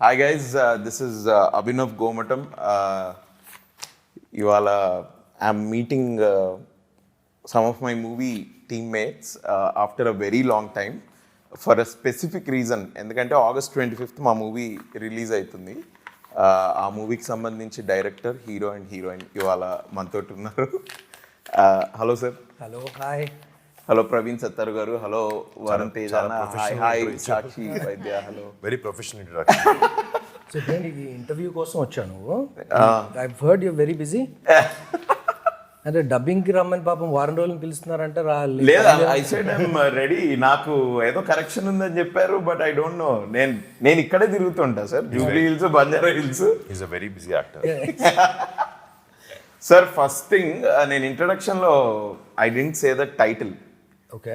Hi guys, this is Abhinav Gomatam. Ivala I'm meeting some of my movie teammates after a very long time for a specific reason. ఎందుకంటే August 25th మా movie release అవుతుంది. ఆ మూవీకి సంబంధించి director, hero and heroine ఇవాళ మనతో ఉన్నారు. Hello sir. Hello, hi. Hello Praveen Sattaru గారు. హలో వరుణ్ తేజ్ అన్న. Hi Sakshi Vaidya. Hello. Very professional introduction. So ఏంటి ఈ ఇంటర్వ్యూ కోసం వచ్చాను. I heard you very busy. అంటే డబ్బింగ్కి రమ్మని పాపం వారం రోజులు పిలుస్తున్నారంటే లేదా? I said I'm ready. నాకు ఏదో కరెక్షన్ ఉందని చెప్పారు, బట్ ఐ డోంట్ నో. నేను ఇక్కడే తిరుగుతుంటా sir, Jubilee Hills, Banjara Hills. Is a very busy actor. Sir first thing, నేను ఇంట్రడక్షన్లో I didn't say the title.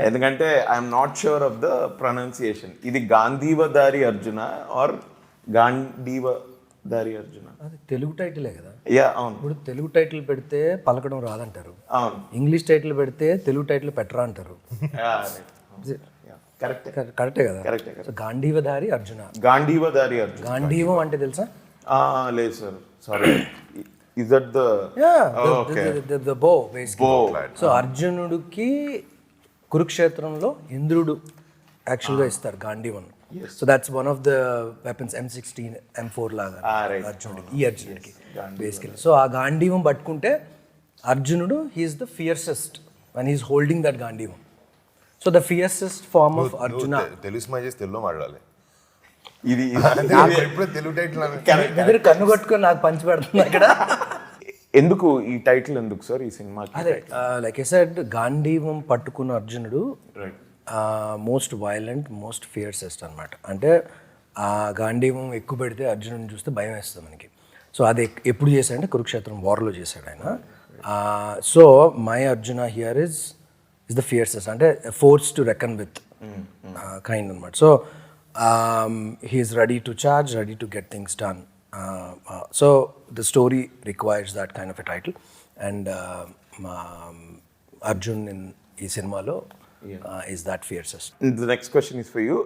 ఎందుకంటే I'm not sure of the pronunciation. ఇది గాంధీవధారి అర్జున ఆర్ గాంధీవధారి అర్జున? అది తెలుగు టైటిలే కదా. యా, అవును. ఇప్పుడు తెలుగు టైటిల్ పెడితే పలకడం రాదంటారు, అవును. ఇంగ్లీష్ టైటిల్ పెడితే తెలుగు టైటిల్ పెట్టరా అంటారు. కరెక్టే కదా. కరెక్టే. గాంధీవధారి అర్జున. గాంధీవధారి అర్జున. గాంధీవం అంటే తెలుసా? లేదు sir, sorry. Is that the the bow basically. So అర్జునుడికి కురుక్షేత్రంలో ఇంద్రుడు యాక్చువల్గా ఇస్తారు గాంధీవం. So that's one of the weapons, M16 M4 లాగా అర్జునుడికి, ఈ అర్జునుడికి బేసికలీ. సో ఆ గాంధీవం పట్టుకుంటే అర్జునుడు he's the fiercest when he's holding that గాంధీవం. So the fiercest form of Arjuna. Telugu స్మై చేసి తెలుగులో మాట్లాడాలి. ఇది ఎప్పుడు తెలుగు టైటిల్ దగ్గర కన్ను కొట్టుకొని నాకు పంచి పెడుతుంది అక్కడ. ఎందుకు ఈ టైటిల్ ఎందుకు సార్ ఈ సినిమాకి? అదే లైక్ ఐ సెడ్, గాంధీవం పట్టుకున్న అర్జునుడు మోస్ట్ వైలెంట్, మోస్ట్ ఫియర్సెస్ట్ అనమాట. అంటే ఆ గాంధీవం ఎక్కువ పెడితే అర్జునుడిని చూస్తే భయం వేస్తుంది మనకి. సో అది ఎప్పుడు చేశాడంటే కురుక్షేత్రం వార్లో చేశాడు ఆయన. So my Arjuna here is the fiercest, అంటే force to reckon with kind అనమాట. So he's ready to charge, ready to get things done. So the story requires that kind of a title, and Arjun in ee cinemalo is that fiercest. The next question is for you.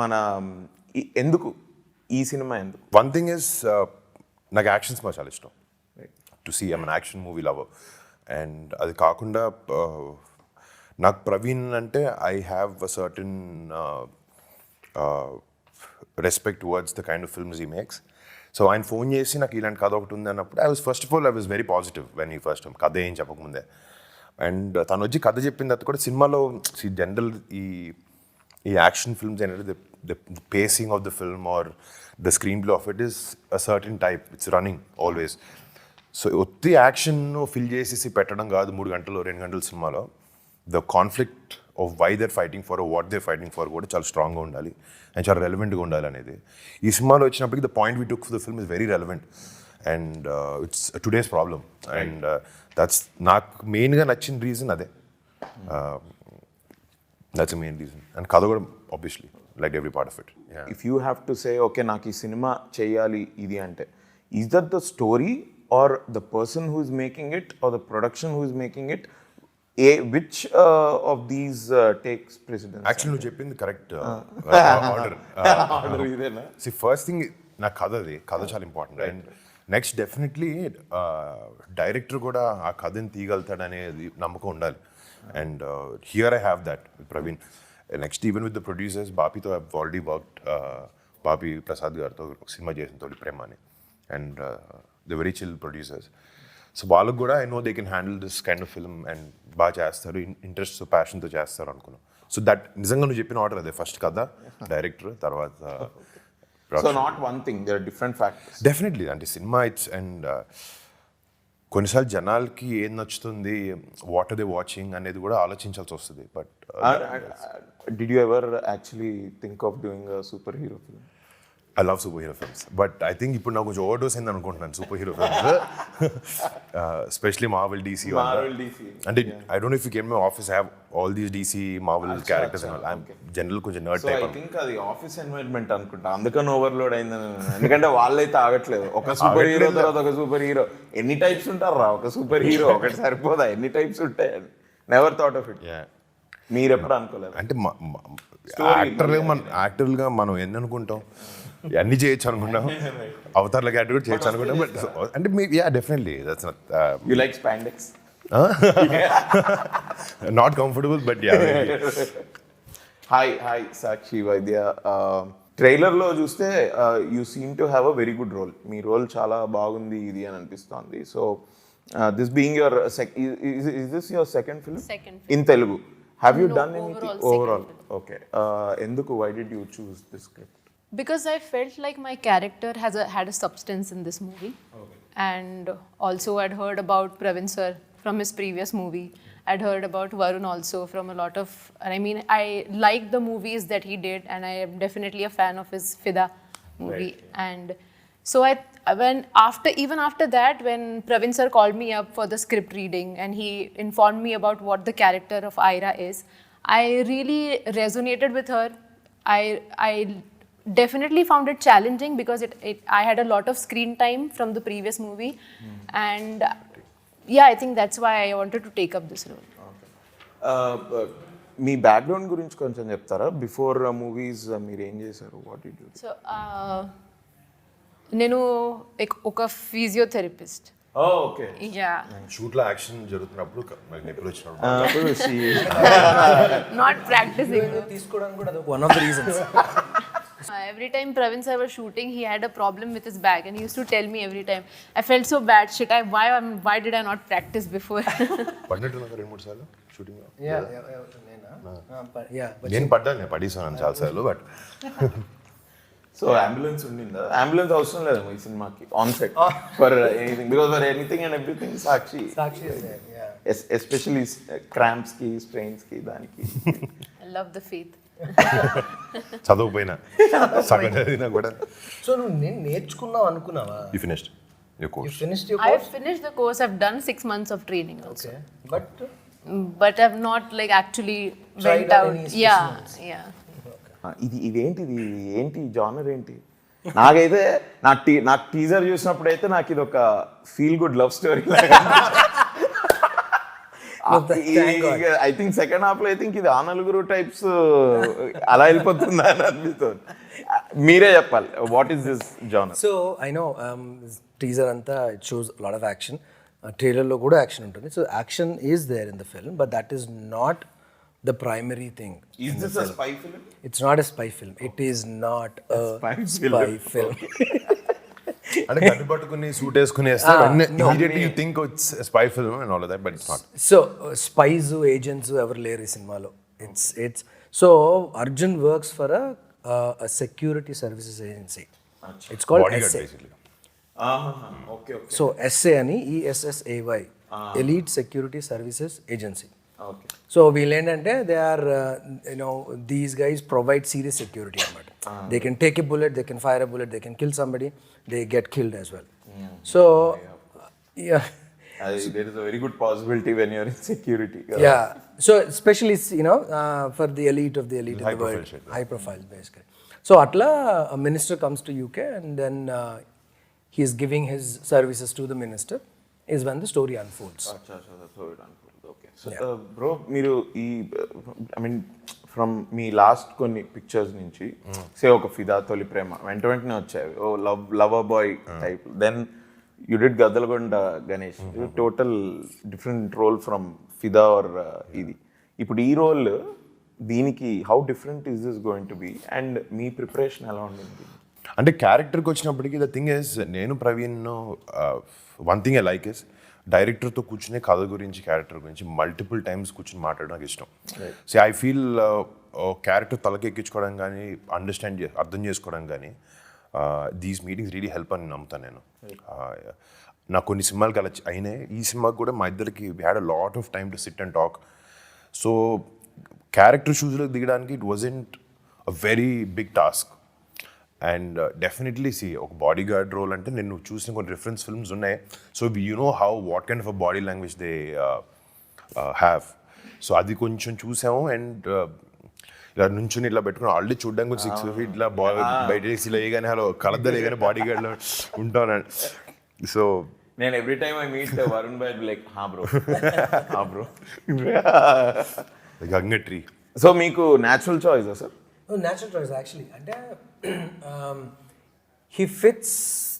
Mana enduku ee cinema enduku? One thing is నాకు action cinema చాలా ఇష్టం. To see I'm an action movie lover. And అది కాకుండా నాకు ప్రవీణ్ అంటే I have a certain respect towards the kind of films he makes. So ఆయన phone చేసి నాకు ఇలాంటి కథ ఒకటి ఉంది అన్నప్పుడు I was very positive when he first కథ ఏం చెప్పకముందే. అండ్ తను వచ్చి కథ చెప్పిన తర్వాత కూడా సినిమాలో జనరల్ ఈ యాక్షన్ ఫిల్మ్స్ ఏంటంటే the pacing of the film or the screen play of it is a certain type, it's running always. So ఒత్తి యాక్షన్ ఫిల్ చేసేసి పెట్టడం కాదు 3 గంటలు 2 గంటల సినిమాలో. The conflict of why they're fighting for, what they fighting for కూడా చాలా స్ట్రాంగ్గా ఉండాలి అండ్ చాలా రెలవెంట్గా ఉండాలి అనేది. ఈ సినిమాలో వచ్చినప్పటికీ the point we took for the film is very relevant and it's today's problem. And that's నాకు మెయిన్గా నచ్చిన రీజన్ అదే. That's main reason. అండ్ కథ కూడా obviously like every part of it. If you have to say okay నాకు ఈ cinema చేయాలి ఇది అంటే, is that the story or the person who is making it or the production who is making it? Which of these takes precedence? Actually, నువ్వు చెప్పింది correct order. ఇదేనా? See, first thing నాకు కథ చాలా important. And next definitely director కూడా ఆ కథని తీయగలుగుతాడు అనేది నమ్మకం ఉండాలి. And here I have that with Praveen. Next even with the producers, బాపీతో I have already worked. Bapi Prasad గారితో సినిమా చేసిన తోటి ప్రేమ అని. And the very chill producers. So వాళ్ళకు కూడా I know they can handle this kind of film and బాగా చేస్తారు, ఇంట్రెస్ట్ ప్యాషన్తో చేస్తారు అనుకున్నాను. సో దట్ నిజంగా నువ్వు చెప్పిన ఆర్డర్ అదే, ఫస్ట్ కథ, డైరెక్టర్, తర్వాత so not one thing, there are different factors. Definitely. అంటే సినిమా ఇట్స్ అండ్ కొన్నిసార్లు జనాలకి ఏం నచ్చుతుంది, వాట్ ఆర్ దే వాచింగ్ అనేది కూడా ఆలోచించాల్సి వస్తుంది. But did you ever actually think of doing a super hero film? I love superhero films, but I think ఇప్పుడు నాకు కొంచెం ఓవర్డోస్ అయింది అనుకుంటున్నాను superhero films, especially Marvel DC. అంటే I don't know if you came my office, I have all these DC Marvel characters and I am general కొంచెం nerd type. I think అది office environment అనుకుంటా, అందుకని overload అయిందని. ఎందుకంటే వాళ్ళైతే ఆగట్లేదు, ఒక సూపర్ హీరో తర్వాత ఒక సూపర్ హీరో. ఎన్ని టైప్స్ ఉంటారా ఒక సూపర్ హీరో? ఒకటి సరిపోదా? ఎన్ని టైప్స్ ఉంటాయి? Never thought of it. మీరు ఎప్పుడు అనుకోలేదు? అంటే యాక్టర్గా మనం ఎన్ని అనుకుంటాం, అన్ని చేయొచ్చు అనుకున్నాం, అవతార్ల క్యారెక్టర్ కూడా చేయొచ్చు అనుకున్నాం. బట్ అంటే మీ definitely that's you like spandex? Not comfortable but hi Sakshi Vaidya. ట్రైలర్లో చూస్తే you seem to have a very good role. మీ రోల్ చాలా బాగుంది ఇది అని అనిపిస్తోంది. So this being your is this your second film? Second film. In Telugu. Have you No, done anything? overall, second film. Okay. Enduku, why did you choose this script? Because I felt like my character had a substance in this movie. Okay. And also I'd heard about Pravin sir from his previous movie. I'd heard about Varun also from a lot of, I mean, I like the movies that he did, and I am definitely a fan of his Fida movie. Right. And so even after that, when Pravin sir called me up for the script reading and he informed me about what the character of Ira is, I really resonated with her. I definitely found it challenging because I had a lot of screen time from the previous movie. And yeah, I think that's why I wanted to take up this role. Me background గురించి కొంచెం చెప్తారా? Before movies మీరు ఏం చేశారు? What did you do? So నేను ఒక physiotherapist. Okay. Yeah, షూట్లో action జరుగుతున్నప్పుడు నొప్పులు వచ్చినప్పుడు నాట్ ప్రాక్టీసింగ్. తీసుకోవడానికి కూడా అదొక one of the reasons. Every time Pravin sir was shooting, he had a problem with his back, and he used to tell me every time. I felt so bad. Shit, why did I not practice before? పడినట్టున్నా 2-3 సార్లు shooting. Yeah. నేను పడ్డాను, పడేసాను చాలాసార్లు. But so ambulance ఉండిందా? Ambulance అవసరం లేదు ఈ సినిమాకి on set for anything, because for anything and everything Sakshi is there, yeah. Especially cramps కి, స్ట్రెయిన్స్ కి, దానికి. I love the faith. చదవకపోయినా సగం చదివినా కూడా. సో నువ్వు నేను నేర్చుకున్నావు అనుకున్నావా? You finished your You course. finished your I course? have finished the course. I've done 6 months of training also. Okay. But But I've not like actually Tried went out out. any Yeah, specimens? yeah. ఇదేంటి genre ఏంటి? నాకైతే నాకు teaser చూసినప్పుడు అయితే నాకు ఇది ఒక feel good love story I think second half లో ఐ థింక్ ఇది ఆ నలుగురు టైప్స్ అలా వెళ్ళిపోతుందా అని అనిపిస్తుంది. మీరే చెప్పాలి, what is this genre? So I know teaser అంతా it shows lot of action. ట్రైలర్లో కూడా యాక్షన్ ఉంటుంది. So action is there in the film, but that is not the primary thing. Is this a spy film? It's not a spy film. It is not a spy film. అంటే gun పట్టుకుని suit వేసుకుని వేస్తే immediately you think it's spy film and all that, but it's not. So spies agents ఎవరు లేరు ఈ సినిమాలో. It's so Arjun works for a security services agency. It's called bodyguard SA. Basically. Okay. So SA అని ESSAY, Elite Security Services Agency. Okay. So వీళ్ళు ఏంటంటే they are these guys provide serious security అనమాట. They can take a bullet, they can fire a bullet, they can kill somebody, they get killed as well. So there is a very good possibility when you're in security. yeah, so especially for the elite of the elite in High the world, profile shit, high profile basically. So atla a minister comes to UK and then he is giving his services to the minister is when the story unfolds. So it unfolds. Okay. So bro, మీరు ఈ I mean from మీ last కొన్ని pictures నుంచి say ఒక ఫిదా, తొలి ప్రేమ వెంటనే వచ్చాయి, ఓ lover boy type. Then you did Gaddalagonda Ganesh, total different role from Fidaa or ఇది. ఇప్పుడు ఈ రోల్ దీనికి how different is this going to be and మీ ప్రిపరేషన్ ఎలా ఉండింది? అంటే క్యారెక్టర్కి వచ్చినప్పటికీ ద థింగ్ ఇస్, నేను Praveen one thing I like is డైరెక్టర్తో కూర్చునే కథ గురించి, క్యారెక్టర్ గురించి మల్టిపుల్ టైమ్స్ కూర్చుని మాట్లాడడం నాకు ఇష్టం. సో ఐ ఫీల్ క్యారెక్టర్ తలకెక్కించుకోవడం కానీ, అర్థం చేసుకోవడం కానీ, దీస్ మీటింగ్స్ రియలీ హెల్ప్ అని నమ్ముతాను నేను. నాకు కొన్ని సినిమాలకి అలా అయినాయి. ఈ సినిమాకి కూడా మా ఇద్దరికి we had a lot of time to sit and talk. So character షూస్లో దిగడానికి it wasn't a very big task. And definitely ఒక బాడీ గార్డ్ రోల్ అంటే నేను చూసిన కొన్ని రిఫరెన్స్ ఫిల్మ్స్ ఉన్నాయి. So you know what kind of a body language they have. So అది కొంచెం చూసాము. అండ్ ఇలా నుంచుని ఇట్లా పెట్టుకుని ఆల్రెడీ చూడడానికి 6 feet ఇట్లా బయట ఇలా వేయగానే హలో కలద్దలు వేయగానే బాడీ గార్డ్లో ఉంటాను. సో నేను every time I meet Varun by like హా బ్రో గంగట్రీ. సో మీకు natural choice sir? Natural choice actually. అంటే he fits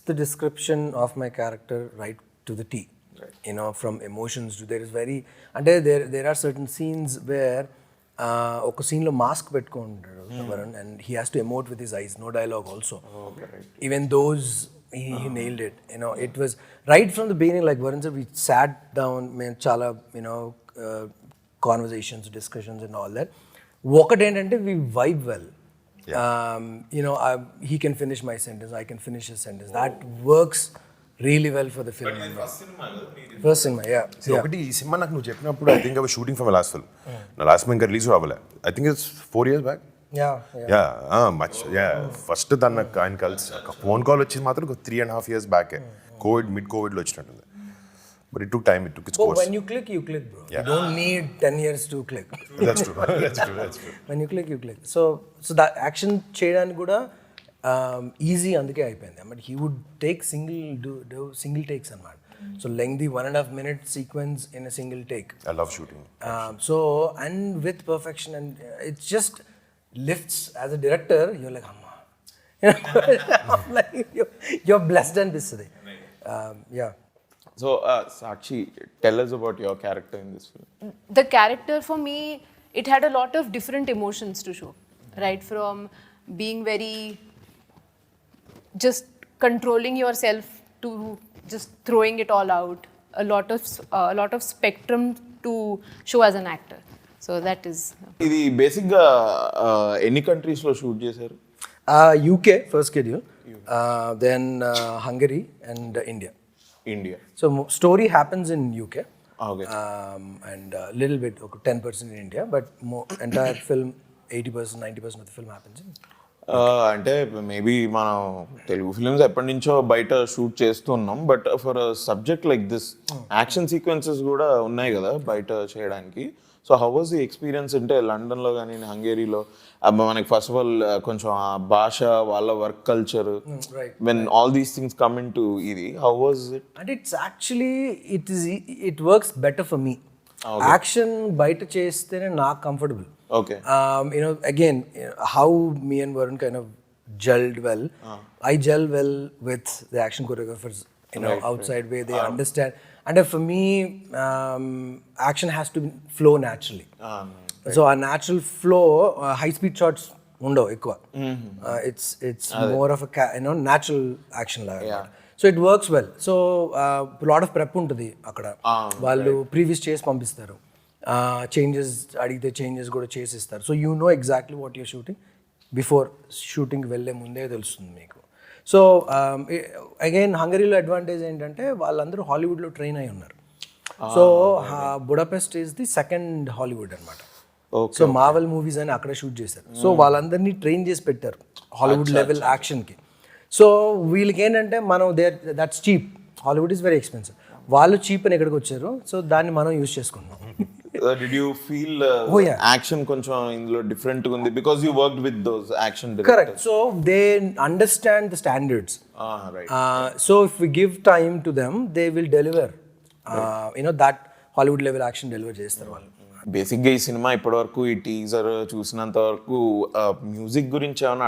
the description of my character right to the T. Right. You know, from emotions to there is very, and there are certain scenes where ఒక scene లో mask పెట్టుకుంటాడు Varun, and he has to emote with his eyes, no dialogue also. Okay, right. Even those he nailed it. You know, it was right from the beginning, like Varun said, we sat down, మేము చాలా conversations, discussions and all that. ఒకటి ఏంటంటే we vibe well. He can finish my sentence, I can finish his sentence. That works really well for the film. First cinema, yeah. See, ఒకటి ఈ cinema నాకు నువ్వు చెప్పినప్పుడు I think I was shooting for my last film. నా last film ఇంకా release అవ్వలే. I think it's 4 years back. First ఆయన కలిసి ఫోన్ కాల్ వచ్చింది మాత్రం 3.5 years బ్యాకే. మిడ్ కోవిడ్లో వచ్చినట్టుంది. But it took time, it took its course. When you click, bro. Yeah. You don't need 10 years to click. That's true. When you click. So that action cheyadaniki kuda easy అందుకే అయిపోయింది. But he would take single takes అన్నమాట. So lengthy 1.5 minute sequence in a single take. I love shooting. And with perfection, and it just lifts. As a director, you're like, amma. Like you're blessed and this today. Yeah. So, Sakshi, tell us about your character in this film. The character for me, it had a lot of different emotions to show, right? From being very just controlling yourself to just throwing it all out. A lot of spectrum to show as an actor. So that is. ఇది బేసిక్గా ఎన్ని కంట్రీస్లో shoot చేశారు? UK first schedule, then Hungary and India. So story happens in UK. Okay. And a little bit, 10% in India, but entire film, 80%, 90% of the film happens in. అంటే maybe మనం Telugu films ఎప్పటి నుంచో బయట షూట్ చేస్తున్నాం, but for subject like this action sequences కూడా ఉన్నాయి కదా బయట చేయడానికి. So how was the experience అంటే లండన్లో కానీ హంగేరీలో మనకి ఫస్ట్ ఆఫ్ ఆల్ కొంచెం ఆ భాష, వాళ్ళ work culture, when all these things come in to ఇది, how was it? And it's actually it works better for me. Action బయట చేస్తేనే నాకు comfortable. Okay. Again, how me and Varun kind of gelled well. I gel well with the action choreographers, outside where they understand. And for me, action has to flow naturally. Right. So our natural flow, high-speed shots undo ekkuva. It's more of a natural action laga. Yeah. So it works well. So a lot of prep untadi akkada. Vallu previous chase pampistaru. Changes అడిగితే changes కూడా చేసిస్తారు. So you know exactly what you're shooting before షూటింగ్కి వెళ్ళే ముందే తెలుస్తుంది మీకు. So again హంగరీలో advantage ఏంటంటే వాళ్ళందరూ హాలీవుడ్లో ట్రైన్ అయి ఉన్నారు. So Budapest is the second Hollywood అనమాట. సో మార్వెల్ మూవీస్ అని అక్కడ షూట్ చేశారు. సో వాళ్ళందరినీ ట్రైన్ చేసి పెట్టారు హాలీవుడ్ లెవెల్ యాక్షన్కి. సో వీళ్ళకి ఏంటంటే మనం that's cheap. Hollywood is very expensive. వాళ్ళు చీప్ అని ఎక్కడికి వచ్చారు. సో దాన్ని మనం యూజ్ చేసుకున్నాం. Did you feel action కొంచెం ఇందులో డిఫరెంట్ ఉంది because you worked with those action directors? Correct. So they understand the standards. Right. So if we give time to them, they will deliver. That Hollywood level action deliver చేస్తారు వాళ్ళు. బేసిక్గా ఈ cinema ఇప్పటివరకు ఈ teaser చూసినంత వరకు music గురించి ఏమైనా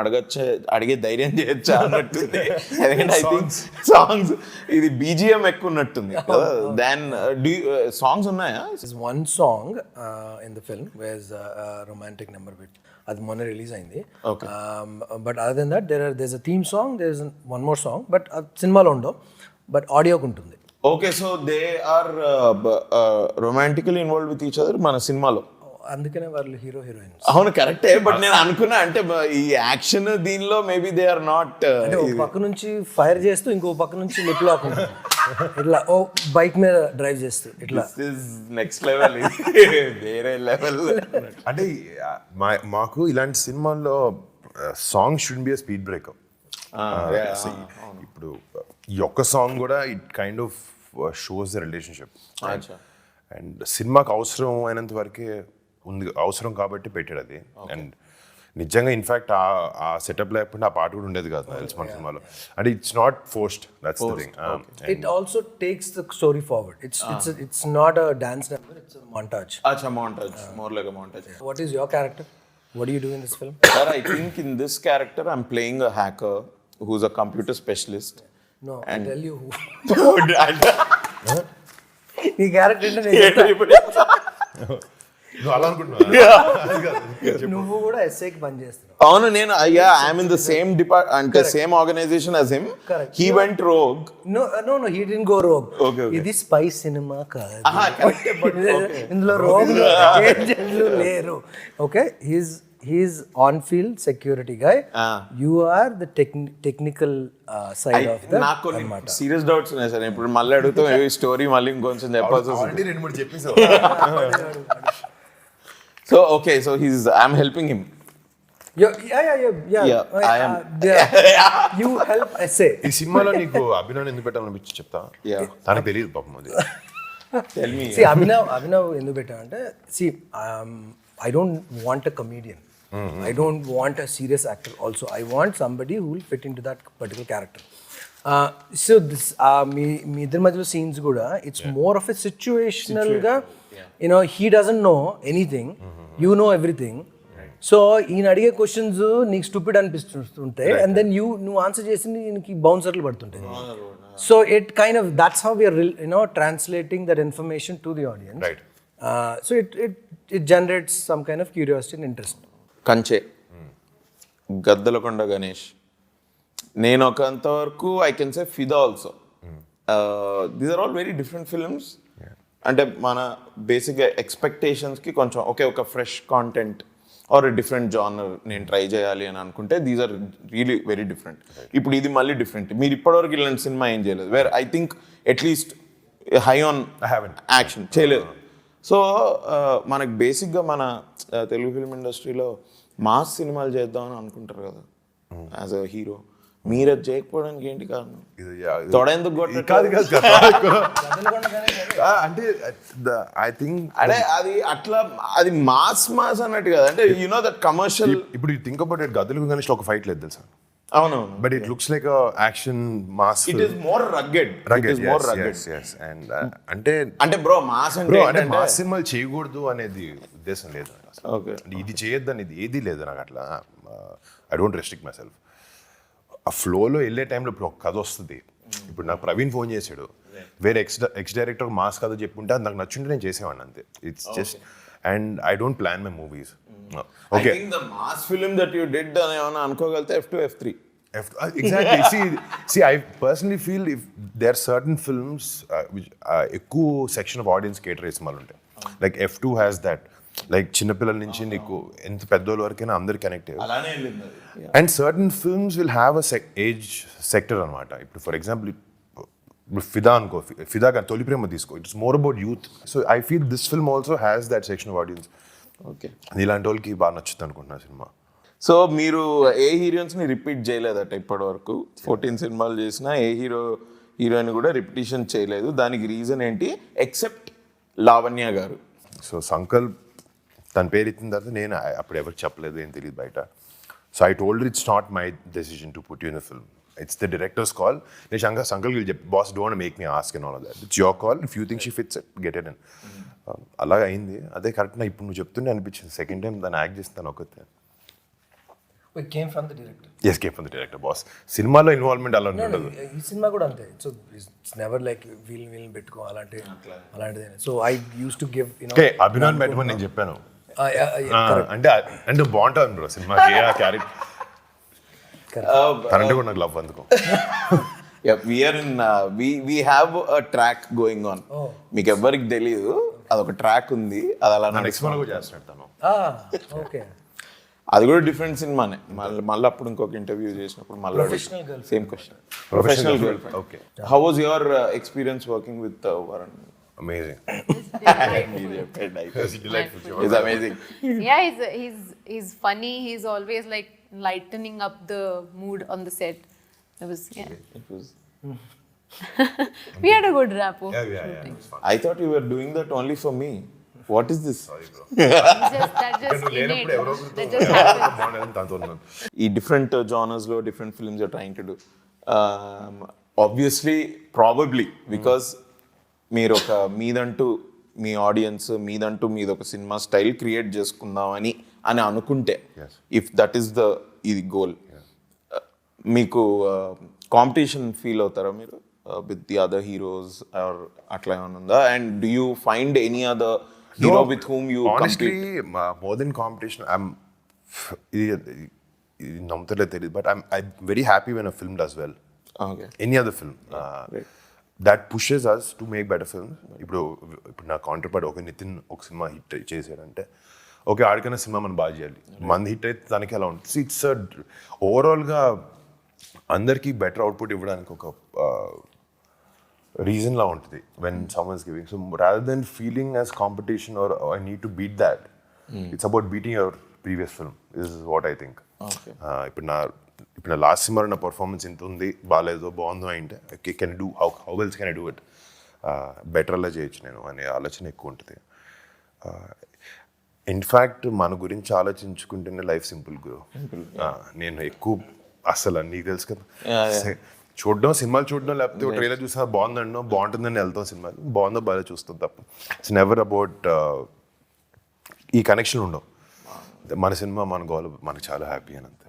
అడిగే ధైర్యం చేయొచ్చా అన్నట్టుంది. ఎందుకంటే ఐ థింక్ సాంగ్స్ ఇది బీజిఎం ఎక్కువ ఉన్నట్టుంది కదా. దెన్ సాంగ్స్ ఉన్నాయా? One song in the film where romantic number with అది మొన్న రిలీజ్ అయింది. But other than that there is a theme song, there is one more song, but సినిమాలో ఉండవు, బట్ ఆడియోకి ఉంటుంది. Okay, so they are romantically involve with each other మన సినిమాలో. అందుకనే వాళ్ళు హీరో హీరోయిన్స్. అవును, కరెక్టే. బట్ నేను అనుకున్నా అంటే ఈ యాక్షన్ దీనిలో మేబీ దే ఆర్ నాట్. ఒక పక్క నుంచి ఫైర్ చేస్తూ ఇంకో పక్క నుంచి లిప్ లాక్ ఇట్లా బైక్ మీద డ్రైవ్ చేస్తూ ఇట్లా నెక్స్ట్ లెవెల్, వేరే లెవెల్. అంటే మాకు ఇలాంటి సినిమాల్లో song should be a speed breaker. ఇప్పుడు ఈ ఒక్క సాంగ్ కూడా it kind of shows the relationship. And సినిమాకి అవసరం అయినంత వరకే ఉంది, అవసరం కాబట్టి పెట్టాడు అది. అండ్ నిజంగా ఇన్ఫాక్ట్ ఆ సెటప్ లేకపోతే ఆ పాట కూడా ఉండేది కాదు తెలుసు మన సినిమాలో. అంటే it's not forced, that's the thing. It also takes the story forward. It's not a dance number, it's a montage. Acha, montage, more like a montage. What is your character? What do you do in this film? Sir, I think in this character I'm playing a hacker who's a computer specialist. No, And- I tell you who. నీ character అంటే నేను చెప్తా. నువ్వు అలా అనుకుంటున్నావు. నువ్వు కూడా ఎస్ఐకి పని చేస్తున్నావు. అవును, నేను అయ్యా ఐఎమ్ ఇన్ ద సేమ్ అంటే same organization as him. Correct. He went rogue. No, he didn't go rogue. Okay. ఇది స్పై సినిమా కాదు. correct, but ఇందులో రోగులు ఏజెంట్లు లేరు. Okay, he's on field security guy. You are the technical side of the నాకు కొన్ని అన్నమాట. Serious doubts ఉన్నాయి సార్. ఇప్పుడు మళ్ళీ అడుగుతాం ఈ స్టోరీ మళ్ళీ ఇంకొంచెం చెప్పాల్సి వస్తుంది. ఆల్రెడీ 2-3 చెప్పేసావు. So okay, so I'm helping him. Yeah, I am. You help essay. ఈ సినిమాలో నీకు అభినవ్ ఎందుకు పెట్టాలనిపించి చెప్తా. Yeah. తనకు తెలియదు పాపం అది. Tell me. See, Abhinav ఎందుకు పెట్టా అంటే, see, I don't want a comedian. I don't want a serious actor also. I want somebody who will fit into that particular character. So this మీ ఇద్దరి మధ్యలో సీన్స్ కూడా it's more of a situational గా, he doesn't know anything, you know everything. సో ఈయన అడిగే questions నీకు stupid అనిపిస్తుంటాయి, and then నువ్వు ఆన్సర్ చేసి నీకు బౌన్సర్లు పడుతుంటాయి. So it kind of that's how we're translating that information to the audience. Right. So it generates some kind of curiosity and interest. Kanche, Gaddalakonda Ganesh, నేను ఒకంతవరకు I can say Fidaa also. These are all very different films. అంటే మన బేసిక్గా ఎక్స్పెక్టేషన్స్కి కొంచెం ఒక fresh content or different genre నేను try చేయాలి అని అనుకుంటే these are really very different. ఇప్పుడు ఇది మళ్ళీ డిఫరెంట్. మీరు ఇప్పటివరకు ఇలాంటి సినిమా ఏం చేయలేదు where I think at least high on action చేయలేదు. సో మనకు బేసిక్గా మన తెలుగు ఫిల్మ్ ఇండస్ట్రీలో మాస్ సినిమాలు చేద్దామని అనుకుంటారు కదా యాజ్ అ హీరో. మీరు అది చేయకపోవడానికి ఏంటి కారణం? తొడ ఎందుకు కాదు అంటే ఐ థింక్ అదే అది అట్లా అది మాస్ అన్నట్టు కదా. అంటే యు నో దట్ కమర్షియల్. ఇప్పుడు థింక్ అబౌట్ ఇట్, గదులు గణేష్ ఒక ఫైట్ లేదు తెలుసా? అవునవును. But it looks like action mass. It is more rugged. And అంటే బ్రో మాస్ అంటే మాస్ సినిమాలు చేయకూడదు అనేది ఉద్దేశం లేదు అసలు. ఓకే, ఇది చేయొద్దు అనేది ఏది లేదు నాకు అట్లా. I don't restrict my self. ఆ ఫ్లోలో వెళ్ళే టైంలో ఇప్పుడు ఒక కథ వస్తుంది. ఇప్పుడు నాకు ప్రవీణ్ ఫోన్ చేశాడు, వేరే ఎక్స్ డైరెక్టర్ మాస్ కథ చెప్పుకుంటే అది నాకు నచ్చుంటే నేను చేసేవాడిని అంతే. It's just and I don't plan my movies. Okay, the mass film that you did అని ఏమైనా అనుకోగలితే F2 F3. Exactly. See, I personally feel if there are certain films which ఎక్కువ సెక్షన్ ఆఫ్ ఆడియన్స్ కేటర్ చేసి మళ్ళీ ఉంటాయి. Like F2 has that. Like చిన్నపిల్లల నుంచి నీకు ఎంత పెద్దోళ్ళ వరకైనా అందరు కనెక్ట్ అయ్యారు. అలానే వెళ్ళింది. And certain films will have a age sector అనమాట. ఇప్పుడు ఫర్ ఎగ్జాంపుల్ ఫిదా అనుకో, ఫిదా కానీ తొలి ప్రేమ తీసుకో, it's more about youth. So I feel this film also has that section of audience. Okay, ఇలాంటి వాళ్ళకి బాగా నచ్చుతుంది అనుకుంటున్నా సినిమా. సో మీరు ఏ హీరోయిన్స్ని రిపీట్ చేయలేదట ఇప్పటి వరకు? 14 సినిమాలు చేసినా ఏ హీరోయిన్ కూడా రిపిటేషన్ చేయలేదు. దానికి రీజన్ ఏంటి ఎక్సెప్ట్ లావణ్య గారు? సో సంకల్ప్ తన పేరు ఎత్తిన తర్వాత నేను అప్పుడు ఎవరికి చెప్పలేదు, ఏం తెలియదు బయట. So I told it's not my decision to put you in the film, it's the directors call. నేను సంకల్కి చెప్పి boss don't make me ask and all of that, it's your call, if you think she fits it get it in. అలాగ అయింది. అదే correct. నా ఇప్పుడు నువ్వు చెప్తుంటే అనిపించింది సెకండ్ టైం దాన్ని యాక్ట్ చేస్తాను ఒకతే. It came from the director. Yes, came from the director, boss. సినిమాలో ఇన్వాల్వ్మెంట్ అలా ఉండదు. ఈ సినిమా కూడా అంతే. So it's never like wheel పెట్టుకో అలాంటిది. So I use to give okay, Abhinav పెట్టమని నేను చెప్పాను. అంటే బాగుంటుంది బ్రో సినిమాకి ఆ క్యారెక్టర్. తనంటే కూడా నాకు లవ్ అందుకో. we have a track going on. మీకు ఎవరికి తెలియదు, అదొక ట్రాక్ ఉంది. అది అలా నెక్స్ట్ కూడా చేస్తాను తను. ఓకే, అది కూడా డిఫరెంట్ సినిమానే. మళ్ళీ అప్పుడు ఇంకొక ఇంటర్వ్యూ చేసినప్పుడు మళ్ళీ same question. Professional girl friend. Okay, how was your experience working with Varun? Amazing. It's amazing. Yeah, he's funny. He's always like lightening up the mood on the set. It was It was. we had a good rapport. Yeah, it was fun. I thought you were doing that only for me. What is this? Sorry bro. That just innate. That just happened. ఈ different జానర్స్లో different films are trying to do. Obviously probably because మీరు ఒక మీదంటూ మీ audience మీదంటూ మీద ఒక cinema style create చేసుకుందామని అనుకుంటే, if that is ఇది goal, మీకు కాంపిటీషన్ ఫీల్ అవుతారా మీరు with the other heroes or అట్లా ఏమైనా ఉందా? And do you find any other hero with whom you honestly more than competition ఇది నమ్ముతలే తెలియదు, but I'm very happy when a film does well. Okay. Any other film that pushes us to make better films. ఇప్పుడు నా counter part ఒక నితిన్ ఒక cinema hit చేసాడంటే okay ఆడికైనా cinema మనం బాగా చేయాలి, మంది హిట్ అయితే దానికి ఎలా ఉంటుంది. ఇట్స్ ఓవరాల్గా అందరికీ బెటర్ అవుట్పుట్ ఇవ్వడానికి ఒక రీజన్ లా ఉంటుంది when someone's giving. So rather than feeling as competition or I need to beat that, it's about beating your previous film is what I think. ఇప్పుడు నా లాస్ట్ సినిమా నా performance ఇంత ఉంది, బాగాలేదో బాగుందో అంటే can do how wells can I do it, better అలా చేయొచ్చు నేను అనే ఆలోచన ఎక్కువ ఉంటుంది. ఇన్ఫ్యాక్ట్ మన గురించి ఆలోచించుకుంటేనే లైఫ్ సింపుల్ గురు. నేను ఎక్కువ అసలు నీకు తెలుసు కదా, చూడడం సినిమాలు చూడడం లేకపోతే ఒక ట్రైలర్ చూసా బాగుందన్నో బాగుంటుందని వెళ్తాం, సినిమాలు బాగుందో బాగా చూస్తాం తప్ప ఇట్స్ నెవర్ అబౌట్ ఈ కనెక్షన్ ఉండవు. మన సినిమా మన గోల్ మనకు చాలా హ్యాపీ అని అంతే.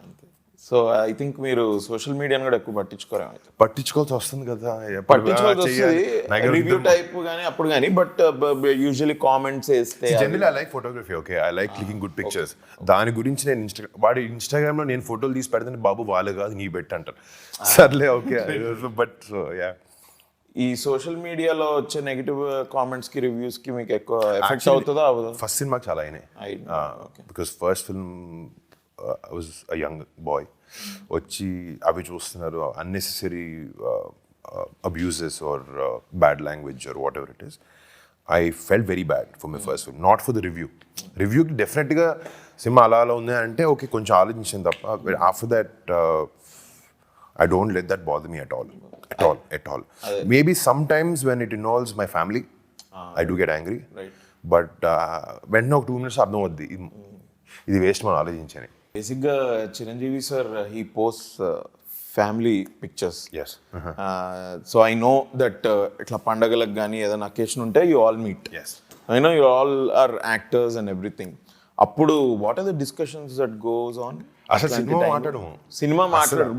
సో ఐ థింక్ మీరు సోషల్ మీడియాని కూడా ఎక్కువ పట్టించుకోరా? పట్టించుకోవాల్సి వస్తుంది కదా, పట్టించుకోవాల్సి వస్తుంది రివ్యూ టైప్ కానీ అప్పుడు కానీ, బట్ యూజువల్లీ కామెంట్స్ వేస్తే generally I like photography, okay I like clicking good pictures. దాని గురించి నేను వాడి ఇన్స్టాగ్రామ్లో నేను ఫోటోలు తీసి పెడితే బాబు వాళ్ళు కాదు నీ బెట్ అంటారు. సర్లే ఓకే, బట్ సో యా. ఈ సోషల్ మీడియాలో వచ్చే నెగిటివ్ కామెంట్స్ కి రివ్యూస్ కి మీకు ఎక్కువ ఎఫెక్ట్ అవుతుందా? ఫస్ట్ సినిమాకి చాలా అయినాయి, because first film I was a young boy, వచ్చి అవి చూస్తున్నారు unnecessary abuses or bad language or whatever it is. I felt very bad for my first film, not for the రివ్యూకి డెఫినెట్గా సినిమా అలా ఉంది అంటే ఓకే కొంచెం ఆలోచించాను తప్ప, after that I don't let that bother me at all. Maybe sometimes when it involves my family, I do get angry. Right. But when no 2 minutes అర్థం అవుద్ది ఇది వేస్ట్ మనం ఆలోచించని. బేసిక్గా Chiranjeevi sir he post family pictures. Yes. So I know that ఇట్లా పండగలకు కానీ ఏదైనా అకేషన్ ఉంటే you all meet. Yes. I know you all are actors and everything. అప్పుడు what are the discussions that goes on? అసలు సినిమా మాట్లాడు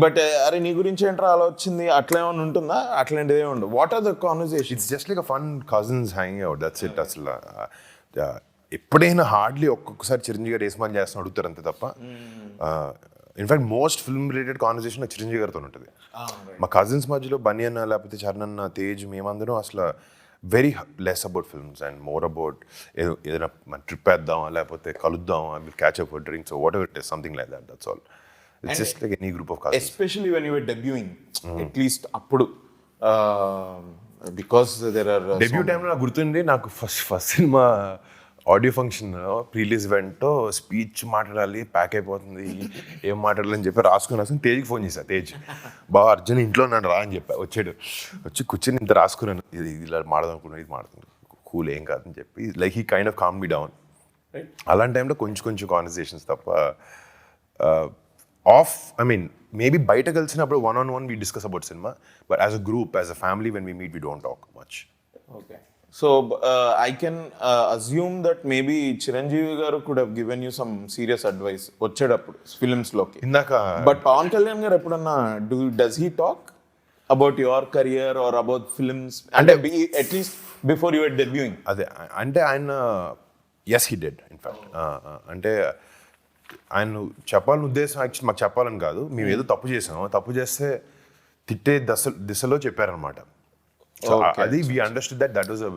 బట్ అరే నీ గురించి ఏంట్రా అలా వచ్చింది అట్లా ఏమైనా ఉంటుందా? అట్లాంటిది ఏమి ఉండదు. What are the conversation? It's just like a fun cousins hanging out, that's it. అసలు ఎప్పుడైనా హార్డ్లీ ఒక్కొక్కసారి చిరంజీవి గారు ఏ సినిమా చేస్తున్నా అడుగుతారు అంతే తప్ప. In fact most film related conversation నాకు చిరంజీవి గారితో ఉంటుంది. మా కజిన్స్ మధ్యలో బన్నీ అన్న లేకపోతే చరణ్ అన్న తేజ్ మేమందరం అసలు very less about films and more about ఏదైనా మన ట్రిప్ వేద్దామా లేకపోతే కలుద్దామా, will catch up for drinks whatever it is, something like that, that's all. It's just like any group of cousins. Especially when you were debuting at least అప్పుడు, because there are debut టైంలో నాకు గుర్తుండి నాకు first సినిమా audio function prerelease ఈవెంట్తో speech మాట్లాడాలి, pack అయిపోతుంది, ఏం మాట్లాడాలని చెప్పి రాసుకుని తేజ్కి ఫోన్ చేశా. తేజ్ బాగా అర్జున్ ఇంట్లో నన్ను రా అని చెప్పా. వచ్చి కూర్చొని ఇంత రాసుకున్నాను, ఇది ఇలా మాడదనుకున్నాను, ఇది మాడుతుంది కూల్ ఏం కాదని చెప్పి like he kind of calm me down. అలాంటి టైంలో కొంచెం కాన్వర్సేషన్స్ తప్ప మేబీ బయట కలిసినప్పుడు 1-on-1 we discuss about cinema, but as a group, as a family, when we meet, we don't talk much. Okay. So I can assume that maybe Chiranjeevi garu could have given you some serious advice వచ్చేటప్పుడు films లోకి. But Pawan Kalyan గారు ఎప్పుడన్నా does he talk about your career or about films అంటే at least before you were debuting? అదే అంటే ఆయన yes he did in fact. అంటే ఆయన చెప్పాలని ఉద్దేశం యాక్చువల్లీ మాకు చెప్పాలని కాదు, మేము ఏదో తప్పు చేస్తే తిట్టే దిశలో చెప్పారనమాట. So అది we understood that was a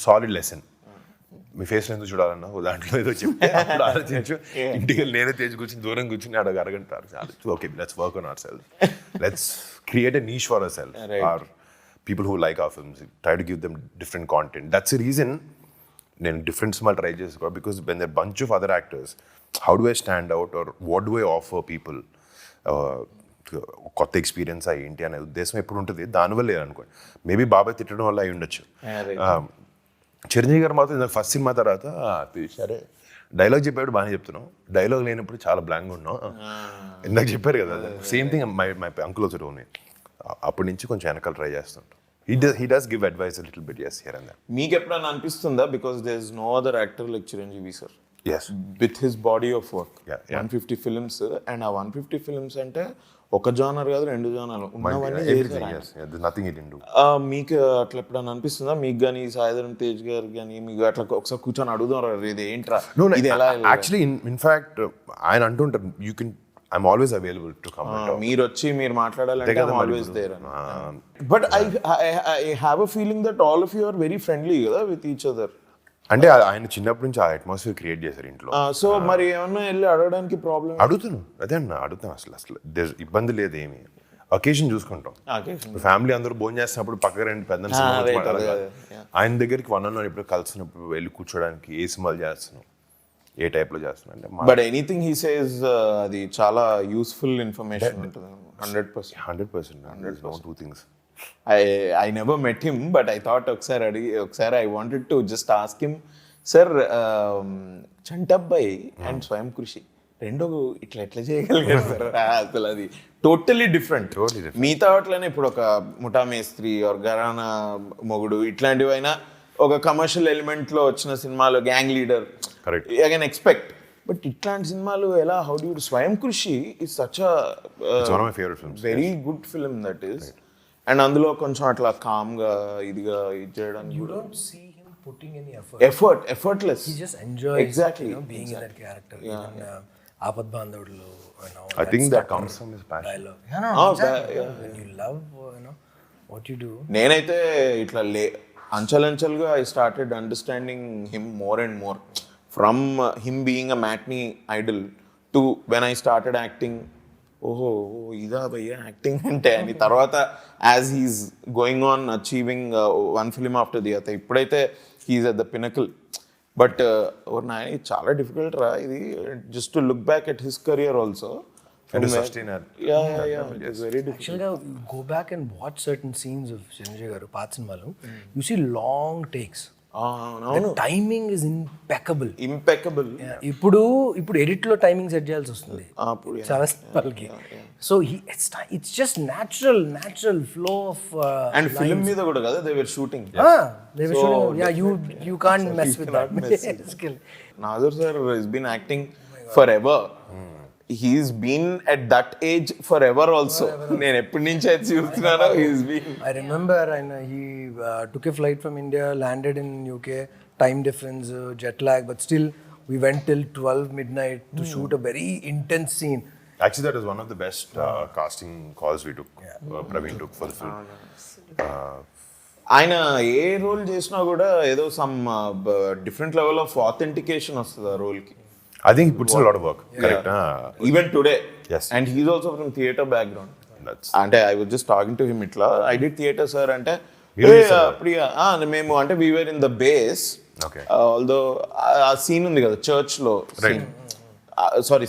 solid lesson. Me face ఎందుకు చూడాలన్నా దాంట్లో ఏదో చెప్తే అప్పుడు ఆలోచించు. ఇంటికి నేనే తేజ్ కూర్చుని దూరం కూర్చుని అరగంట okay let's work on our self, let's create a niche for our self, or people who like our films, try to give them different content. That's the reason నేను డిఫరెంట్ సినిమాలు ట్రై చేసుకో, because when their bunch of other actors how do I stand out or what do I offer people, కొత్త experience ఏంటి అనే ఉద్దేశం ఎప్పుడు ఉంటుంది. దానివల్ల లేదనుకోండి, మేబీ బాబాయ్ తిట్టడం వల్ల అయి ఉండొచ్చు. చిరంజీవి గారు మాత్రం ఫస్ట్ సినిమా తర్వాత సరే డైలాగ్ చెప్పాడు బాగానే చెప్తున్నాం, డైలాగ్ లేనప్పుడు చాలా బ్లాంక్గా ఉన్నాం. ఇందాక చెప్పారు కదా, same thing my uncle also told me. అప్పటి నుంచి కొంచెం వెనకాల ట్రై చేస్తుంటాం. He does give advice a little bit, yes, here and there. మీకు ఎప్పుడైనా అనిపిస్తుందా, because there is no other actor like Chiranjeevi sir? As with his body of work. Yeah, yeah. 150 films, and ఆ 150 films అంటే ఒక genre కాదు, 2 జానర్లు ఉన్నవన్నీ చేశారు ఆయన. నథింగ్ ఇట్ ఇండు. మీకు అట్లా ఎప్పుడైనా అనిపిస్తుందా మీకు కానీ సాయిధరం తేజ్ గారు కానీ మీకు అట్లా ఒకసారి కూర్చొని అడుగుదాం ఇది ఏంట్రా ఇది ఎలా యాక్చువల్లీ ఇన్ఫాక్ట్ ఆయన అంటుంటారు you can I'm always available to come. మీరు వచ్చి మీరు మాట్లాడాలంటే always there. But I have a feeling that all of you are very friendly కదా విత్ ఈచ్ అదర్. అంటే ఆయన చిన్నప్పటి నుంచి ఆ అట్మాస్ఫియర్ క్రియేట్ చేశారు ఇంట్లో. సో మరి ఏమన్నా వెళ్ళి అడగడానికి ప్రాబ్లం? అడుగుతాను, అదే అన్న అడుగుతాను. అసలు ఇబ్బంది లేదు ఏమి. అకేషన్ చూసుకుంటాం. ఫ్యామిలీ అందరూ భోజనం చేస్తున్నప్పుడు పక్కన రెండు పెద్ద ఆయన దగ్గరికి 1-on-1 ఇప్పుడు కలిసినప్పుడు వెళ్ళి కూర్చోడానికి ఏ సినిమాలు చేస్తున్నాం, ఏ టైప్లో చేస్తున్నాం అంటే. బట్ ఎనీథింగ్ హీ సేస్ అది చాలా యూస్ఫుల్ ఇన్ఫర్మేషన్ ఉంటుంది. 100%. 2 things. I never met him, but I thought ఒకసారి I wanted to just ask him, sir, Chantabbai and స్వయం కృషి రెండో ఎట్లా చేయగలిగారు సార్? అసలు అది టోటలీ డిఫరెంట్. మిగతా వాటిలోనే ఇప్పుడు ఒక ముఠా మేస్త్రి ఆర్ గరానా మొగుడు ఇట్లాంటివి అయినా ఒక కమర్షియల్ ఎలిమెంట్లో వచ్చిన సినిమాలో gang leader I can expect. But ఇట్లాంటి సినిమాలు ఎలా హౌ డు స్వయం కృషి is such very good film that is. And అందులో కొంచెం అట్లా కామ్గా ఇదిగా ఇది చేయడానికి You don't see him putting any effortless. He just enjoys exactly being in that character. Even Aapat Bandhavadlo, I think that comes from his passion. dialogue. Exactly. When you love what you do. నేనైతే ఇట్లా అంచలంచలుగా I started understanding him more and more from him being a matinee idol to when I started acting. ఓహో ఇదా భయ్యా acting అంటే అని. తర్వాత as he's going on achieving one film after the other, ఇప్పుడైతే he's at the pinnacle. But నా చాలా difficult రా ఇది just to look back at his career also. And sustain it. Yeah, it's very difficult. Actually, go back and watch certain scenes of Sanjay Garu Path Sinmalu. You see long takes. The timing is impeccable. ఇప్పుడు edit లో timing set చేయాల్సి వస్తుంది చాలా సినిమాలకి. So it's just natural flow of. And film మీద కూడా కదా they were shooting. You can't mess with that. Nazar sir has been acting forever. He's been at that age forever also. నేను ఎప్పటి నుంచి అయితే చూస్తున్నానో he's been. I remember he took a flight from India, landed in UK, time difference, jet lag, but still we went till 12 midnight to shoot a very intense scene. Actually, that was one of the best casting calls we took. Praveen took for the film. ఆయన ఏ role చేసినా కూడా ఏదో some different level of authentication వస్తుంది ఆ రోల్కి. I think he puts in a lot of work. Correct. Even today. Yes. And he's also from theatre background. అంటే I was just talking to him ఇట్లా I did theatre sir అంటే మేము అంటే we were in the base. Okay. Although ఆ scene ఉంది కదా church లో scene, sorry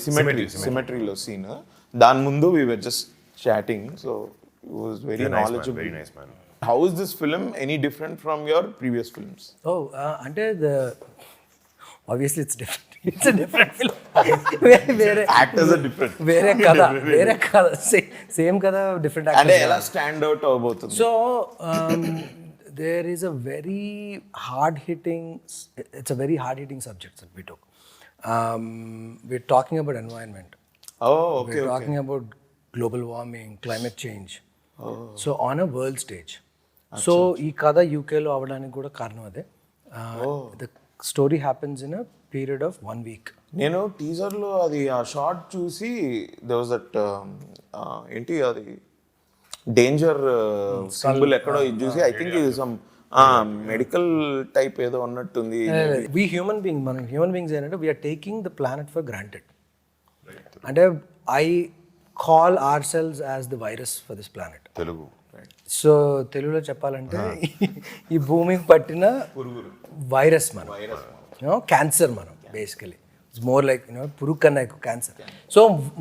సిమెట్రీలో scene, దాని ముందు we were just chatting, so he was very knowledgeable. Very nice man. How is this film any different from your previous films? అంటే obviously it's different. It's a different film. Actors are different. వేరే కథ same కథ different అంటే ఎలా stand out అవబోతుంది? So there is a very hard-hitting subject that we took. We're talking about environment. We're talking about global warming, climate change. So on a world stage. So ఈ కథ యూకేలో అవడానికి కూడా కారణం అదే. The story happens in a period of 1 week. నేను టీజర్లో అది ఆ షార్ట్ చూసి there was that ఏంటి అది డేంజర్ సింబల్ ఎక్కడో ఇది చూసి ఐ థింక్ ఇది సమ్ మెడికల్ టైప్ ఏదో ఉన్నట్టుంది. We human beings ఏంటంటే we are taking the planet for granted. అంటే I call ourselves as the virus for this planet. Telugu. So తెలుగులో చెప్పాలంటే ఈ భూమికి పట్టిన వైరస్ మనం, క్యాన్సర్ మనం బేసికలీ. ఇట్స్ మోర్ లైక్ పురుగు కన్నా ఎక్కువ క్యాన్సర్. సో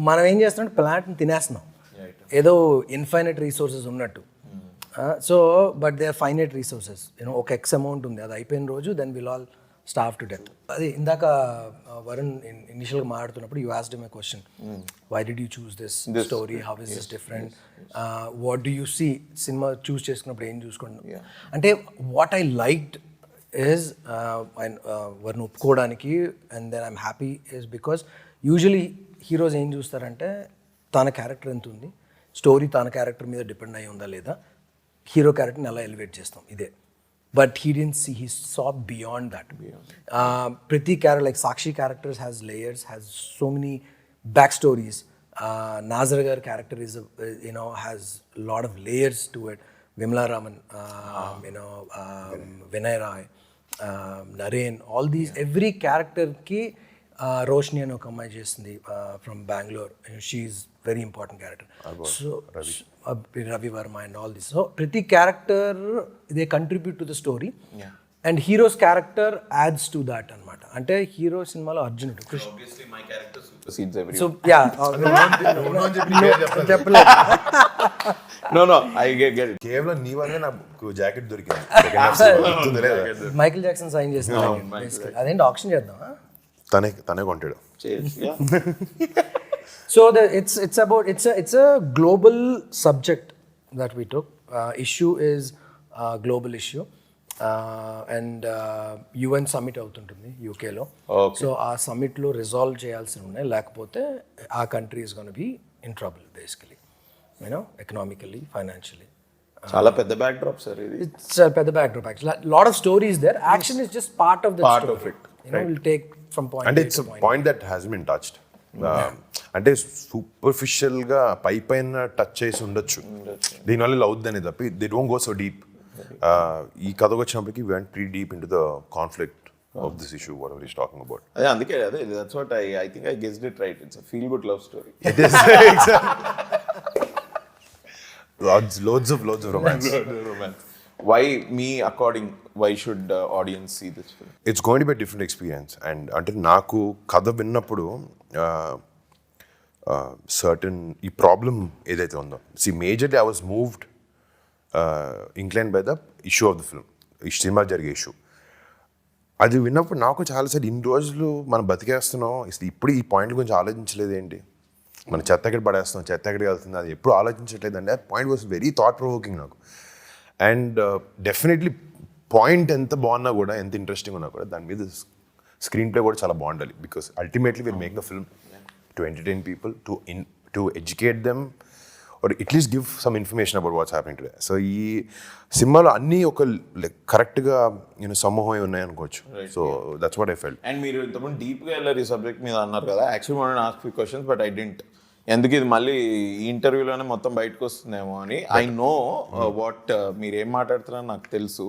మనం ఏం చేస్తున్నాం, ప్లాంట్ని తినేస్తున్నాం ఏదో ఇన్ఫైనైట్ రీసోర్సెస్ ఉన్నట్టు. So but they are finite resources. ఒక ఎక్స్ అమౌంట్ ఉంది, అది అయిపోయిన రోజు then will all starve to death. అది ఇందాక వరుణ్ ఇనిషియల్గా మాట్లాడుతున్నప్పుడు you asked him a question, why did you choose this story, how is this different, what do you see, సినిమా చూస్ చేసుకున్నప్పుడు ఏం చూసుకుంటాం అంటే వాట్ ఐ లైక్డ్ is వారిని ఒప్పుకోవడానికి and then I'm happy is because usually heroes ఏం చూస్తారంటే తన క్యారెక్టర్ ఎంత ఉంది, స్టోరీ తన క్యారెక్టర్ మీద డిపెండ్ అయి ఉందా లేదా, హీరో క్యారెక్టర్ని ఎలా ఎలివేట్ చేస్తాం ఇదే. But he didn't see, he saw beyond that. ప్రతి character like Sakshi characters has layers, has so many back stories. Nazar gar character is has a lot of layers to it. Vimla Raman, Vinay Rai, Naren, all these, every character ki Roshni and Okamai chestundi from Bangalore. She's very important character. So Ravi Verma and all this. So pretty character they contribute to the story. Yeah. And hero's character adds to that anamata. Ante hero cinema lo Arjunudu. Obviously my character supersedes everyone. So yeah. No, I get it. కేవలం నీ వల్లే నాకు jacket దొరికింది. Michael Jackson sign చేసిన అదేంటి option చేద్దామా? తనే కొంటాడు. So it's a global subject that we took. Issue is global issue. And UN summit అవుతుంటుంది యూకేలో. సో ఆ సమ్మిట్లో రిజాల్వ్ చేయాల్సి ఉన్నాయి, లేకపోతే ఆ country is gonna be in trouble basically, economically, financially. చాలా పెద్ద బ్యాక్ డ్రాప్ సార్ ఇది. ఇట్స్ పెద్ద backdrop actually. Lot of stories there, action is just part of the story. Will take from point అంటే it's point that has been touched. అంటే superficial గా పైన touch చేసి ఉండొచ్చు, దీనివల్ల అవుద్దని తప్పి they don't go so deep. ఈ కథకు వచ్చినప్పటికి we went pretty deep into the conflict of this issue, whatever he's talking about. అదే అందుకే that's what I think I guessed it right. It's a feel good love story. It is loads of romance. Why why should audience see this film? It's going to be a different experience. And అంటే నాకు కథ విన్నప్పుడు certain ఈ problem ఏదైతే ఉందో, majorly I was moved, inclined by the issue of the film, ఈ cinema జరిగే issue. అది విన్నప్పుడు నాకు చాలాసార్లు ఇన్ని రోజులు మనం బతికేస్తున్నాం, ఇప్పుడు ఈ పాయింట్ గురించి ఆలోచించలేదు ఏంటి, మన చెత్త ఎక్కడ పడేస్తాం, చెత్త ఎక్కడికి వెళ్తుంది, అది ఎప్పుడు ఆలోచించట్లేదు అండి. ఆ point was very thought provoking నాకు. అండ్ డెఫినెట్లీ పాయింట్ ఎంత బాగున్నా కూడా, ఎంత ఇంట్రెస్టింగ్ ఉన్నా కూడా, దాని మీద స్క్రీన్ ప్లే కూడా చాలా బాగుండాలి. Because ultimately will make the film to entertain people, to educate them, or at least give some information about what's happening today. So ఈ సినిమాలో అన్నీ ఒక కరెక్ట్గా సమూహం ఉన్నాయి అనుకోవచ్చు. So that's what I felt. And మీరు ఇంతకుముందు డీప్గా వెళ్ళారు ఈ సబ్జెక్ట్ మీద అన్నారు కదా. Actually want to ask few questions but I didn't, ఎందుకు ఇది మళ్ళీ ఈ ఇంటర్వ్యూలోనే మొత్తం బయటకు వస్తుందేమో అని. ఐ నో వాట్ మీరు ఏం మాట్లాడుతున్నారో నాకు తెలుసు.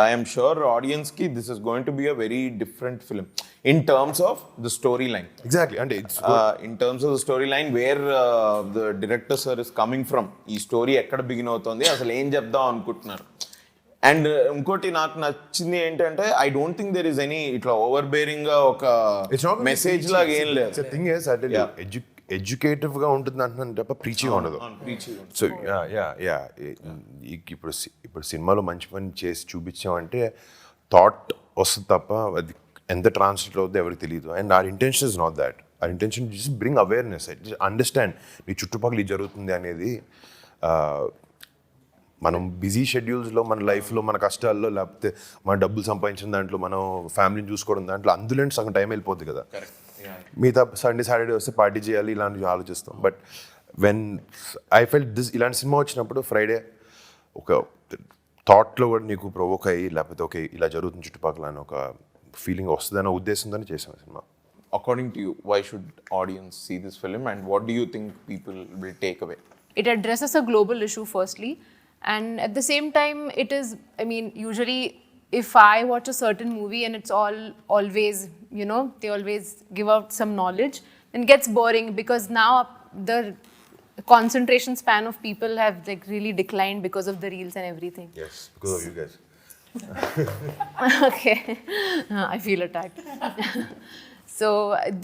ఐఎమ్ షూర్ ఆడియన్స్ కి this is going to be a very different film in terms of the story line. Exactly. అంటే in terms of the story line where the director sir is coming from, ఈ story ఎక్కడ begin అవుతుంది, అసలు ఏం చెప్దాం అనుకుంటున్నారు. And ఇంకోటి నాకు నచ్చింది ఏంటంటే I don't think there is any ఇట్లా ఓవర్ బేరింగ్ గా ఒక మెసేజ్ లాగా ఏం లేదు. ఎడ్యుకేటివ్ గా ఉంటుంది అంటున్నాను తప్ప ప్రీచింగ్ ఉండదు. సో ఇప్పుడు సినిమాలో మంచి పని చేసి చూపించామంటే థాట్ వస్తుంది తప్ప అది ఎంత ట్రాన్స్లేట్ అవుతుందో ఎవరికి తెలియదు. And our intention is not that. Our intention just bring awareness, understand మీ చుట్టుపక్కల ఇది జరుగుతుంది అనేది. మనం బిజీ షెడ్యూల్స్లో, మన లైఫ్లో, మన కష్టాల్లో, లేకపోతే మన డబ్బులు సంపాదించిన దాంట్లో, మనం ఫ్యామిలీని చూసుకోవడం దాంట్లో, అందులో సగం టైం వెళ్ళిపోతుంది కదా. మిగతా సండే సాటర్డే వస్తే పార్టీ చేయాలి ఇలాంటివి ఆలోచిస్తాం. But when I felt this, ఇలాంటి సినిమా వచ్చినప్పుడు ఫ్రైడే ఒక థాట్లో కూడా నీకు ప్రొవోక్ అయ్యి, లేకపోతే ఓకే ఇలా జరుగుతుంది చుట్టుపక్కల అని ఒక ఫీలింగ్ వస్తుందనే ఉద్దేశంతోనే చేసాం cinema. According to you, why should audience see this film and what do you think people will take away? It addresses a global issue firstly, and at the same time it is, I mean, usually if I watch a certain movie and it's always, they always give out some knowledge, then it gets boring because now the concentration span of people have like really declined because of the reels and everything. Yes, because of you guys. Okay. I feel attacked. So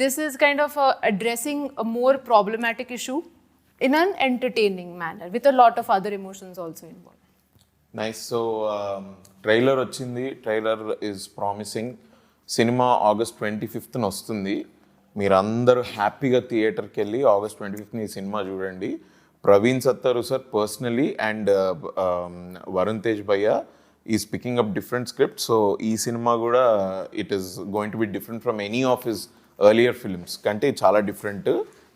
this is kind of addressing a more problematic issue in an entertaining manner with a lot of other emotions also involved. Nice. So trailer వచ్చింది. Trailer is promising. సినిమా August 25th వస్తుంది. మీరందరూ హ్యాపీగా థియేటర్కి వెళ్ళి August 25th ఈ సినిమా చూడండి. Praveen Sattaru sir personally and Varun Tej భయ్య is picking up different script. So ఈ సినిమా కూడా it is going to be different from any of his earlier films కంటే చాలా డిఫరెంట్.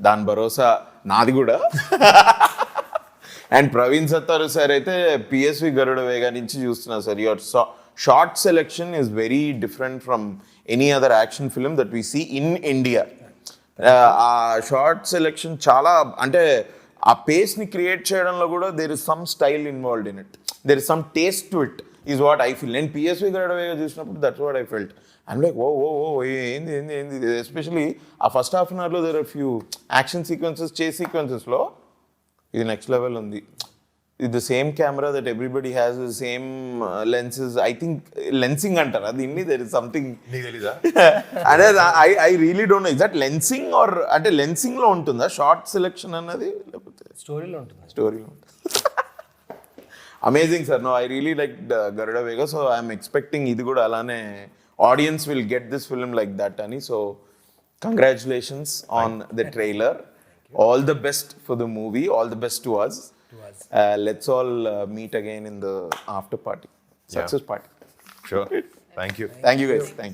దాని భరోసా నాది కూడా. అండ్ ప్రవీణ్ సత్తారు సార్ అయితే పిఎస్వి గరుడ వేగ నుంచి చూస్తున్నా sir. Your shot selection is very different from any other action film that we see in India. ఆ షార్ట్ సెలెక్షన్ చాలా అంటే ఆ పేస్ని క్రియేట్ చేయడంలో కూడా there is some style involved in it, there is some taste to it is what I feel. నేను PSV Garuda Vega చూసినప్పుడు that's what I felt. And like ఓ ఓ ఓ ఏంది ఏంది ఏంది ఎస్పెషలీ ఆ ఫస్ట్ హాఫ్ అన్ అవర్లో there are few action sequences, chase సీక్వెన్సెస్లో ఇది నెక్స్ట్ లెవెల్ ఉంది. ఇది the same camera that everybody has, the same lenses. I think lensing అంటారు అది ఇన్ని, దెర్ ఇస్ సంథింగ్ తెలీదా? అదే I really don't know, is that lensing or అంటే లెన్సింగ్లో ఉంటుందా షార్ట్ సెలెక్షన్ అన్నది, లేకపోతే స్టోరీలో ఉంటుంది. స్టోరీలో ఉంటుంది. Amazing sir. No I really like Garuda Vega. So I'm expecting ఇది కూడా అలానే audience will get this film like that అని. So congratulations on the trailer. All the best for the movie. All the best to us. Let's all meet again in the after party. Success party. Sure. Thank you. Thank you guys. Thank you.